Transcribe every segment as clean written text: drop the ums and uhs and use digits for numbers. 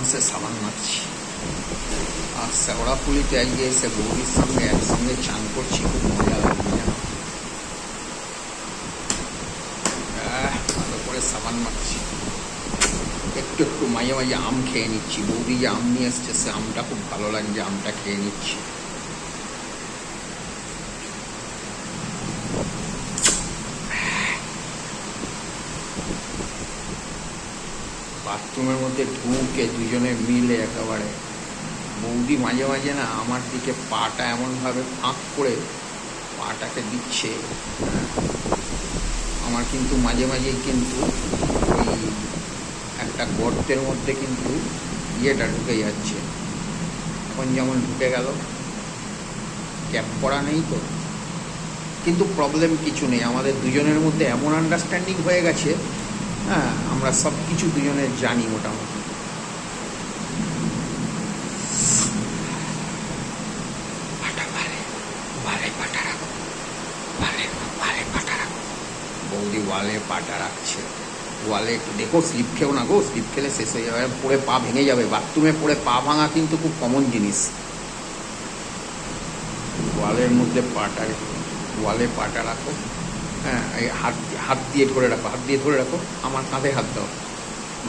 আরামসে সাবান মারছি। আর শেওড়াফুলিতে আজকে এসে বৌদির সঙ্গে একসঙ্গে চান করছি, খুব মজা লাগছে যেন। ভালো করে সাবান মারছি। একটু একটু মাঝে মাঝে আম খেয়ে নিচ্ছি। বৌদি যে আম নিয়ে এসছে, সে আমটা খুব ভালো লাগছে, আমটা খেয়ে নিচ্ছি। বাথরুমের মধ্যে ঢুকে দুজনে মিলে একেবারে বৌদি মাঝে মাঝে না আমার দিকে পাটা এমনভাবে ফাঁক করে পাটাকে দিচ্ছে। আমার কিন্তু মাঝে মাঝেই কিন্তু ওই একটা গর্তের মধ্যে কিন্তু ইয়েটা ঢুকে যাচ্ছে। এখন যেমন ঢুকে গেল, ক্যাপ পরা নেই তো, কিন্তু প্রবলেম কিছু নেই। আমাদের দুজনের মধ্যে এমন আন্ডারস্ট্যান্ডিং হয়ে গেছে, হ্যাঁ, আমরা সব কিছু দুজনে জানি মোটামুটি। বৌদি ওয়ালে পাটা রাখছে। ওয়ালে একটু দেখো, স্লিপ খেও না গো, স্লিপ খেলে শেষ হয়ে যাবে, পড়ে পা ভেঙে যাবে। বাথরুমে পড়ে পা ভাঙা কিন্তু খুব কমন জিনিস। ওয়ালের মধ্যে ওয়ালে পাটা রাখো। হ্যাঁ, এই হাত দিয়ে ধরে রাখো, হাত দিয়ে ধরে রাখো, আমার কাঁধে হাত দাও।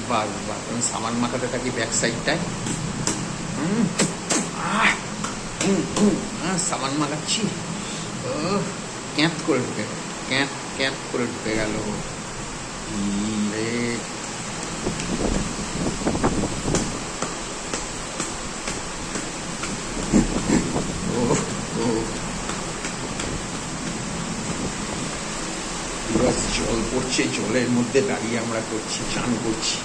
বাস বাস, আমি সাবান মাখাতে থাকি ব্যাক সাইডটায়। সাবান মাখাচ্ছি। ক্যাঁত করে ঢুকে, ক্যাঁত ক্যাঁত করে ঢুকে গেল। জল পড়ছে, জলের মধ্যে দাঁড়িয়ে আমরা করছি, চান করছি,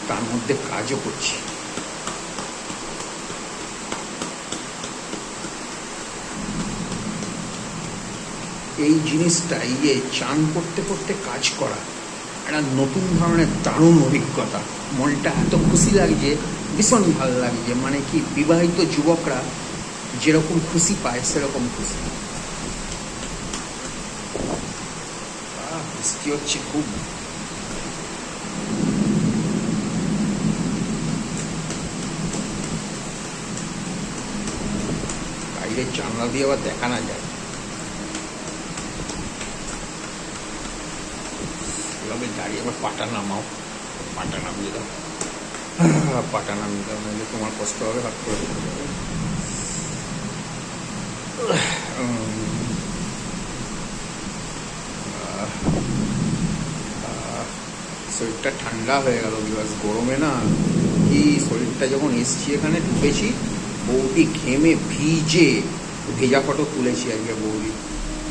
তার মধ্যে কাজও করছি। এই জিনিসটা, এই যে চান করতে করতে কাজ করা, একটা নতুন ধরনের দারুণ অভিজ্ঞতা। মনটা এত খুশি লাগছে, ভীষণ ভালো লাগছে। মানে কি, বিবাহিত যুবকরা যেরকম খুশি পায় সেরকম খুশি। বৃষ্টি হচ্ছে খুব। বাইরের জানলা দিয়ে আবার দেখা না যায়। দাঁড়িয়ে আবার পাটা নামাও, পাটা নামিয়ে দাও, পাটা নামিয়ে দাও, নাহলে তোমার কষ্ট হবে, হাত করে। শরীরটা ঠান্ডা হয়ে গেল বিকজ গরমে না কি, শরীরটা যখন এসছি এখানে ঢুকেছি, বৌদি ঘেমে ভিজে, ভেজা ফটো তুলেছি আজকে বৌদি,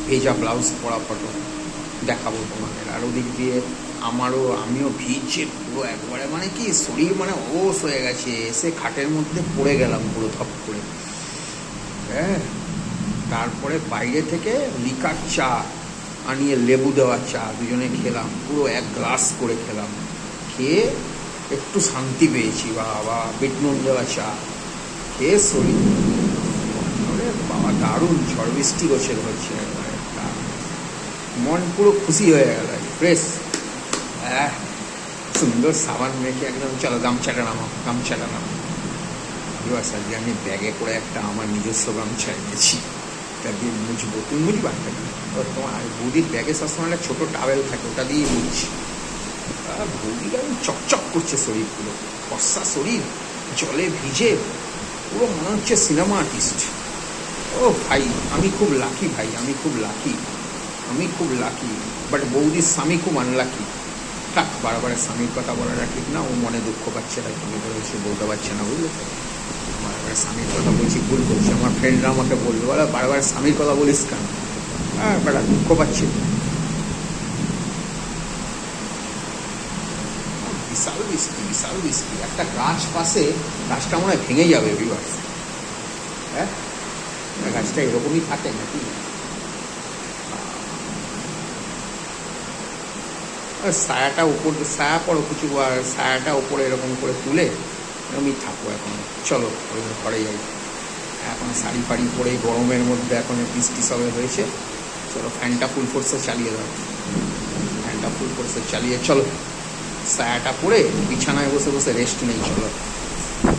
ভেজা ব্লাউজ পরা ফটো দেখাবো তোমাদের। আর ওদিক দিয়ে আমিও ভিজে পুরো একবারে, মানে কি শরীর মানে ওস হয়ে গেছে। এসে খাটের মধ্যে পড়ে গেলাম পুরো ধপ করে। হ্যাঁ, তারপরে বাইরে থেকে লিকার চা আনিয়ে, লেবু দেওয়া চা দুজনে খেলাম, পুরো 1 গ্লাস করে খেলাম। খেয়ে একটু শান্তি পেয়েছি। বাবা, বিট নুন দেওয়া চা খেয়ে শরীর বাবা দারুণ। ঝড় বৃষ্টি হচ্ছে, মন পুরো খুশি হয়ে গেল, ফ্রেশ। সুন্দর সাবান মেখে একদম, চলো গামছাটা নামাও, গামছাটা নামাও। এবার আজকে আমি ব্যাগে করে একটা আমার নিজস্ব গামছা এনেছি, ওটা দিয়ে মুছবো। তুমি মুছবা? তোমার বৌদির ব্যাগে সবসময় একটা ছোটো টাওয়েল থাকে, ওটা দিয়ে মুছছি। বৌদির আমি চকচক করছে শরীরগুলো, ফর্সা শরীর, জলে ভিজে পুরো মনে হচ্ছে সিনেমা আর্টিস্ট। ও ভাই, আমি খুব লাকি ভাই, আমি খুব লাকি, আমি খুব লাকি। বাট বৌদির স্বামী খুব আনলাকি। থাক, বারবার স্বামীর কথা বলাটা ঠিক না, ও মনে দুঃখ পাচ্ছে, তাই তুমি বলেছি বলতে পারছে না, বুঝলে তো। বারবার স্বামীর কথা বলছি, ভুল করছি। আমার ফ্রেন্ডরা আমাকে বললো, বলে বারবার স্বামীর কথা বলিস কেন? হ্যাঁ, বেটা দুঃখ পাচ্ছি। বিশাল বৃষ্টি, বিশাল বৃষ্টি। একটা গাছ পাশে, গাছটা মনে হয় ভেঙে যাবে ভিউয়ার্স। হ্যাঁ, গাছটা এরকমই থাকে নাকি? ছায়াটা উপর, ছায়া পড়ো কিছু, আর ছায়াটা উপরে এরকম করে তুলে আমি থাকবো। এখন চলো ঘরে যাই। এখন শাড়ি ফাড়ি পরে গরমের মধ্যে, এখন বৃষ্টি সবে হয়েছে। চলো ফ্যানটা ফুল ফোর্সে চালিয়ে দাও, ফ্যানটা ফুল ফোর্সে চালিয়ে চলো সায়াটা পরে বিছানায় বসে বসে রেস্ট নেই, চলো।